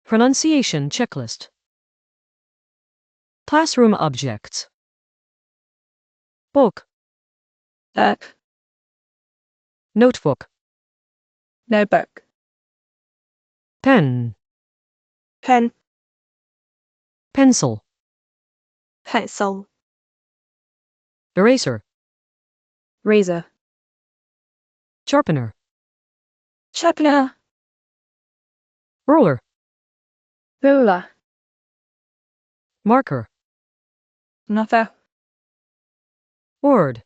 Pronunciation checklist. Classroom objects. Book, Book, notebook, notebook, pen, pen, pencil, pencil, eraser, razor, sharpener, sharpener, ruler, ruler, marker, marker, word,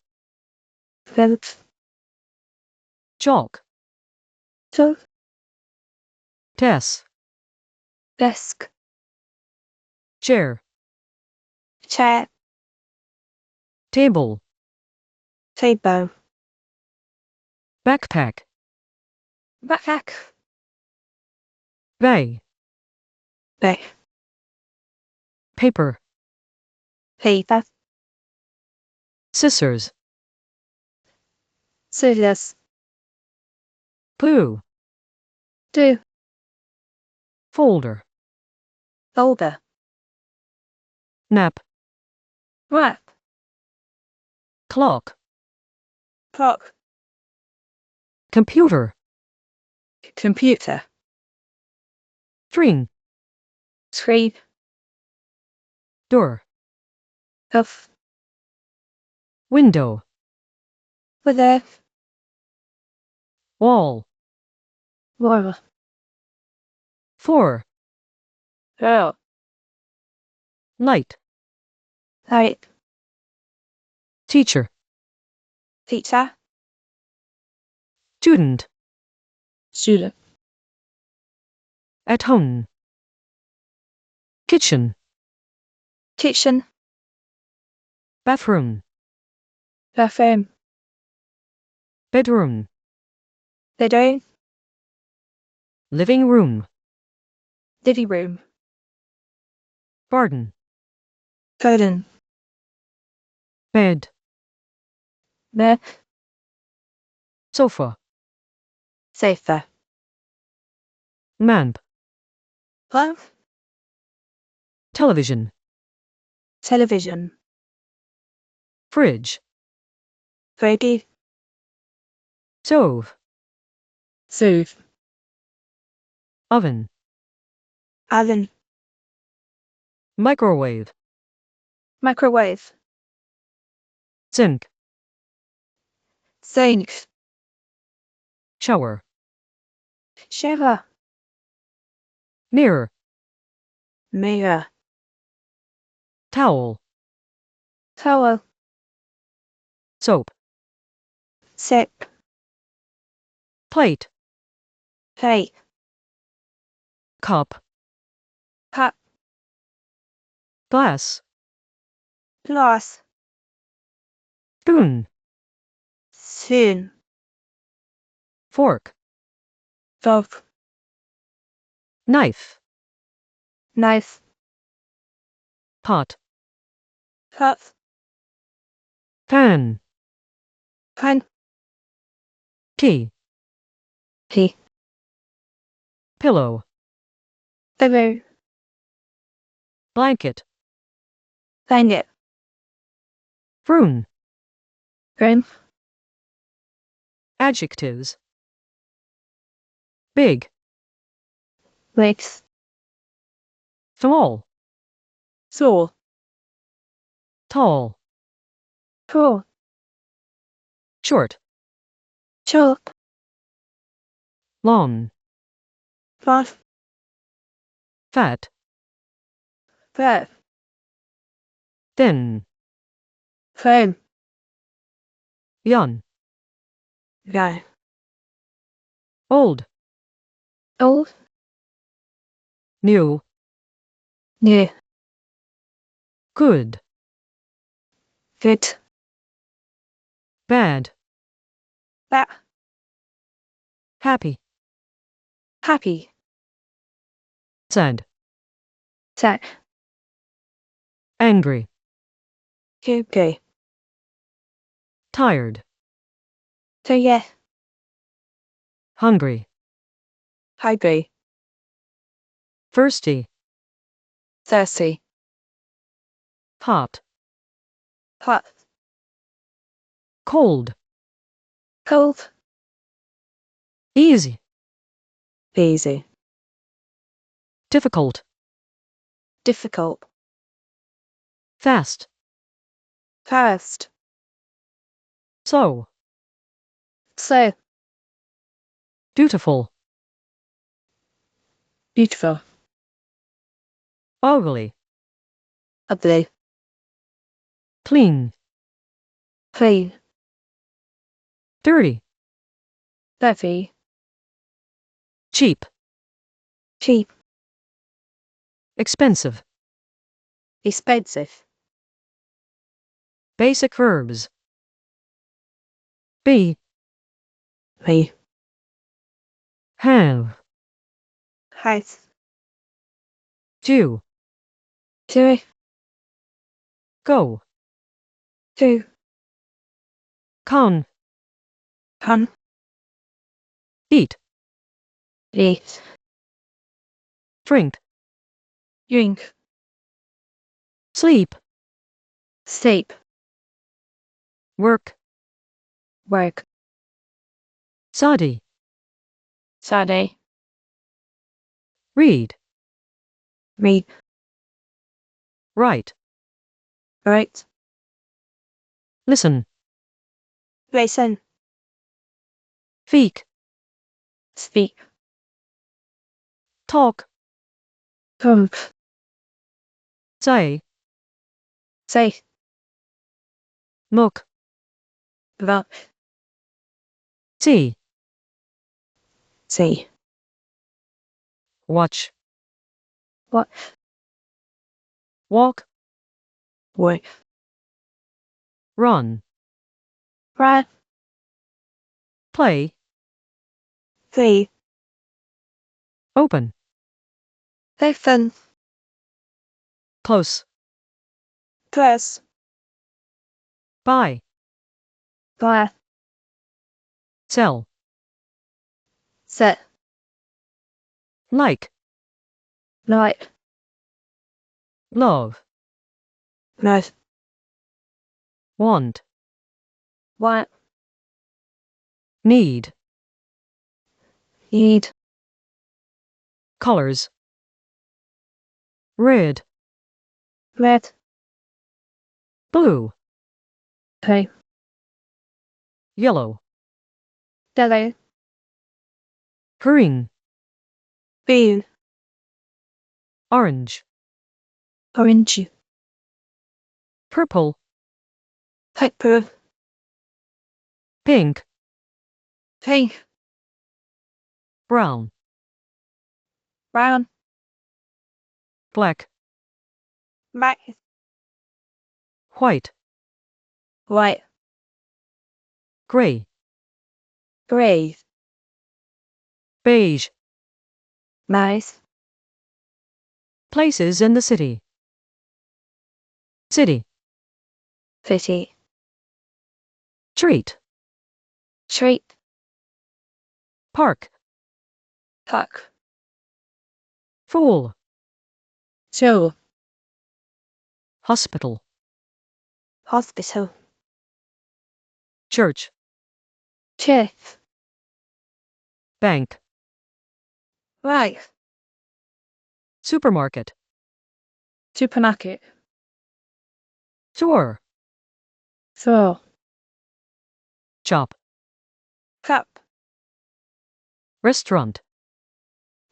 verb, chalk, chalk, desk, desk, chair, chair, table, table, backpack, backpack, bag, bag, paper, paper, scissors, scissors, glue, do, folder, folder, nap, wrap, clock, clock, computer, computer, string, screen, door, of, window, weather, wall, wall, floor, girl, light, light, teacher, teacher, student, student, at home, kitchen, kitchen, bathroom, bathroom, bedroom, bedroom, living room, living room, garden, garden, bed, bed, sofa, sofa, lamp, lamp, television, television, fridge, fridge, stove, stove, oven, oven, microwave, microwave, sink, sink, shower, shower, mirror, mirror, towel, towel, soap, soap, plate, plate, cup, cup, glass, glass, spoon, spoon, fork, fork, knife, knife, pot, pot, pan, pan, key, key, pillow, pillow, blanket, blanket, broom, room, adjectives, big, legs, small, saw, tall, tall, short, short, long, fast, fat, fat, thin, thin, young, young, old, old, new, new, good, good, bad, bad, happy, happy, sad, sad, angry, okay, tired, so yeah, hungry. hungry. thirsty, thirsty, hot, hot, cold, cold, easy, easy, difficult, difficult, fast, fast, so, so, dutiful, beautiful, ugly, ugly, clean, clean, dirty, dirty, cheap, cheap, expensive. expensive, Basic verbs. Be, be, have, has, do, do, go, do, con, can, eat, eat, drink, drink, sleep, sleep, work, work, study, study, read, read, write, write, listen, listen, speak, speak, talk, come, say, say, look, look, see, see, watch, what, walk, work, run, run, play, play, open, listen, close, press, buy, buy, sell, set, like, like, love, nice, want, want, need, need, colors, red, red, blue, blue, yellow, yellow, green, green, orange, orange, purple, purple, pink, pink, brown, brown, black, black, white, white, gray, grey, beige. nice, Places in the city. City, city, street, street, park, park, fool, show, hospital, hospital, church, church, bank, right, supermarket, supermarket, store, store, shop, cup, restaurant,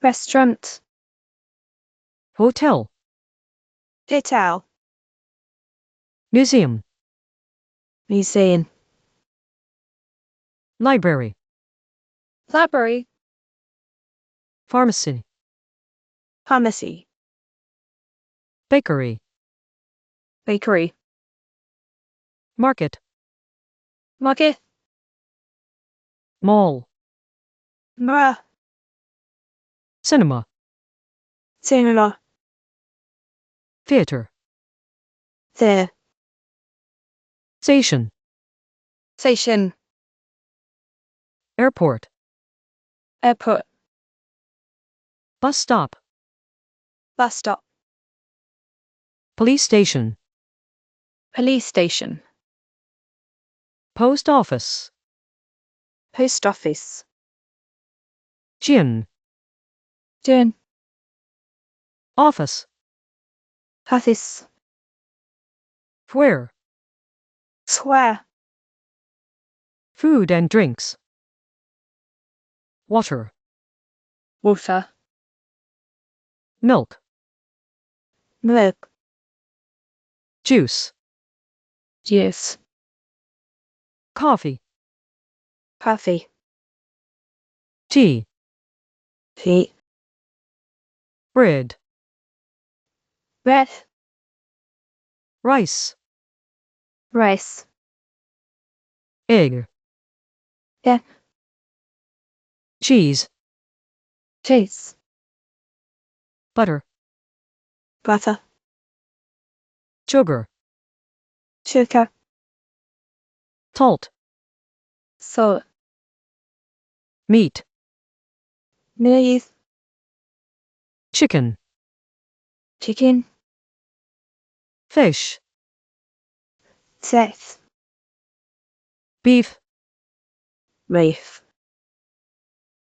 restaurant, hotel, hotel, museum, museum, library, library, pharmacy, pharmacy, bakery, bakery, market, market, mall, mall, cinema, cinema, theater, there, station, station, airport, airport, bus stop, Bus stop. Police station. Police station. Post office. Post office. Gin. Gin. Office. Office. Where. Square. Food and drinks. Water. Water. Milk. Milk. Juice. Juice. Coffee. Coffee. Tea. Tea. Bread. Bread. Rice. Rice. Egg. Egg. Cheese. Cheese. Butter. Butter. Sugar. Sugar. Salt. Salt. Meat. Meat. Chicken. Chicken. Fish. Fish. Beef. Beef.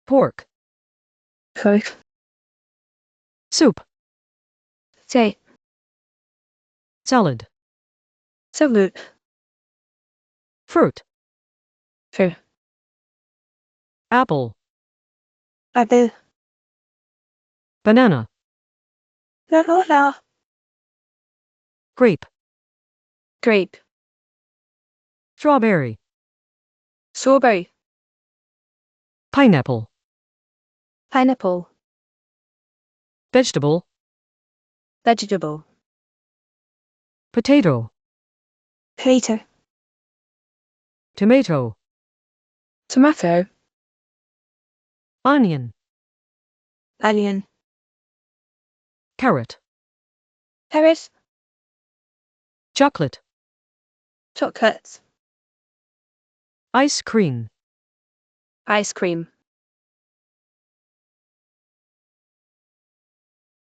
Pork. Pork. Soup. Soup. Salad. Salad. Fruit. Fruit. Apple. Apple. Banana. Banana. Grape. Grape. Strawberry. Strawberry. Pineapple. Pineapple. Vegetable. Vegetable. Potato. Potato. Tomato. Tomato. Onion. Onion. Carrot. Carrot. Chocolate. Chocolate. Ice cream. Ice cream.